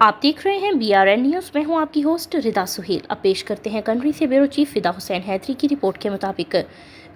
आप देख रहे हैं BRN न्यूज़। मैं हूं आपकी होस्ट रिदा सुहेल। अब पेश करते हैं कंट्री से ब्यूरो चीफ फिदा हुसैन हैदरी की रिपोर्ट के मुताबिक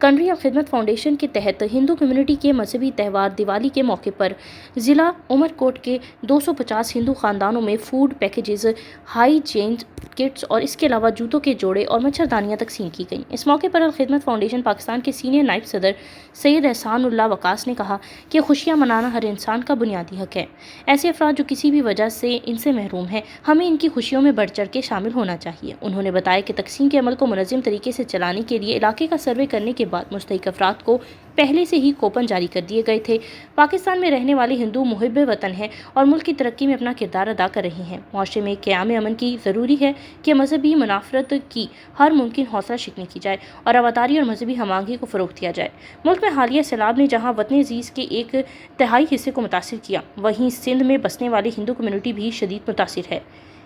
कंट्री ऑफ खिदमत फाउंडेशन के तहत हिंदू कम्युनिटी के मजहबी त्यौहार दिवाली के मौके पर ज़िला उमरकोट के 250 हिंदू ख़ानदानों में फूड पैकेजेस, हाईजीन किट्स और इसके अलावा जूतों के जोड़े और मच्छरदानियाँ तकसीम की गईं। इस मौके पर अल खिदमत फाउंडेशन पाकिस्तान के सीनियर नायब सदर सैयद एहसानुल्लाह वकास ने कहा कि खुशियाँ मनाना हर इंसान का बुनियादी हक है। ऐसे अफराद जो किसी भी वजह से इनसे महरूम हैं, हमें इनकी खुशियों में बढ़ चढ़ के शामिल होना चाहिए। उन्होंने बताया कि तकसीम के अमल को मुनज़्ज़म तरीके से चलाने के लिए इलाके का सर्वे करने के बाद मुस्तहिक अफराद को पहले से ही कूपन जारी कर दिए गए थे। पाकिस्तान में रहने वाले हिंदू मुहिब वतन हैं और मुल्क की तरक्की में अपना किरदार अदा कर रहे हैं। मुआशरे में क़याम अमन की ज़रूरी है कि मजहबी मुनाफरत की हर मुमकिन हौसला शिकनी की जाए और रवादारी और मजहबी हमांगी को फ़रोग़ दिया जाए। मुल्क में हालिया सैलाब ने जहाँ वतन अज़ीज़ के एक तिहाई हिस्से को मुतासिर किया, वहीं सिंध में बसने वाली हिंदू कम्युनिटी भी शदीद मुतासिर है।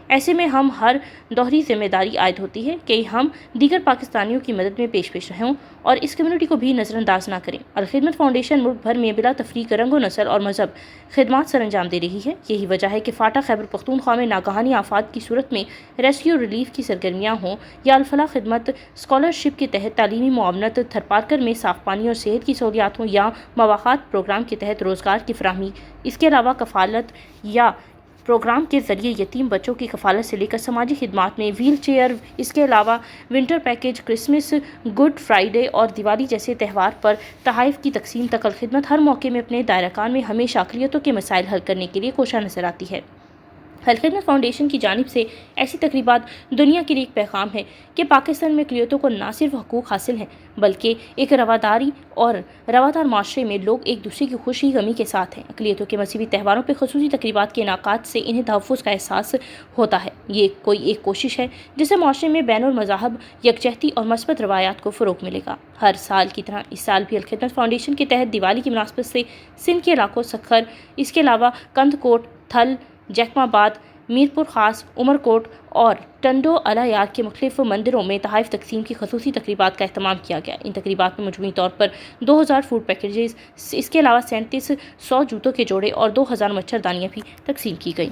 ऐसे में हम हर दोहरी जिम्मेदारी आयद होती है कि हम दीगर पाकिस्तानियों की मदद में पेश रहें और इस कम्युनिटी को भी नज़रअंदाज ना करें। अल खिदमत फाउंडेशन मुल्क भर में बिला तफरीक रंग व नस्ल और मजहब खिदमात सर अंजाम दे रही है। यही वजह है कि फाटा खैबर पख्तूनख्वा में नागहानी आफात की सूरत में रेस्क्यू रिलीफ की सरगर्मियाँ हों या अल-फलाह खिदमत स्कॉलरशिप के तहत तालीमी मुआवनत, थरपारकर में साफ़ पानी और सेहत की सहूलियात हों या मवाक़ात प्रोग्राम के तहत रोज़गार की फराहमी। इसके अलावा कफ़ालत या प्रोग्राम के ज़रिए यतीम बच्चों की कफ़ालत से लेकर समाजी खिदमात में व्हील चेयर, इसके अलावा winter package, Christmas, good Friday और दिवाली जैसे त्यौहार पर तोहफ़ की तकसीम तक अल खिदमत हर मौके में अपने दायरा में हमेशा अक़लियतों के मसाइल हल करने के लिए कोशा नज़र आती है। अल खिदमत फाउंडेशन की जानिब से ऐसी तकरीबात दुनिया के लिए एक पैगाम है कि पाकिस्तान में अक़लियतों को न सिर्फ हकूक़ हासिल हैं, बल्कि एक रवादार माशरे में लोग एक दूसरे की खुशी गमी के साथ हैं। अक़लियतों के मज़हबी त्यौहारों पर ख़ुसूसी तकरीबात के इनाक़ात से इन्हें तहफ़्फ़ुज़ का एहसास होता है। ये कोई एक कोशिश है जिससे माशरे में बैनुल मज़ाहब यकजहती और मस्बत रवायात को फ़रोग़ मिलेगा। हर साल की तरह इस साल भी अल खिदमत फाउंडेशन के तहत दिवाली की मुनासबत से सिंध के इलाकों सखर, इसके अलावा कंदकोट, थल, जैकमाबाद, मीरपुर ख़ास, उमरकोट और टंडो अलायार के मुख्तलिफ मंदिरों में तोहफ़ तकसीम की ख़ुसूसी तकरीबात का अहतमाम किया गया। इन तकरीबात में मजमूई तौर पर 2000 फूड पैकेजेस, इसके अलावा 3700 जूतों के जोड़े और 2000 मच्छरदानियाँ भी तकसीम की गईं।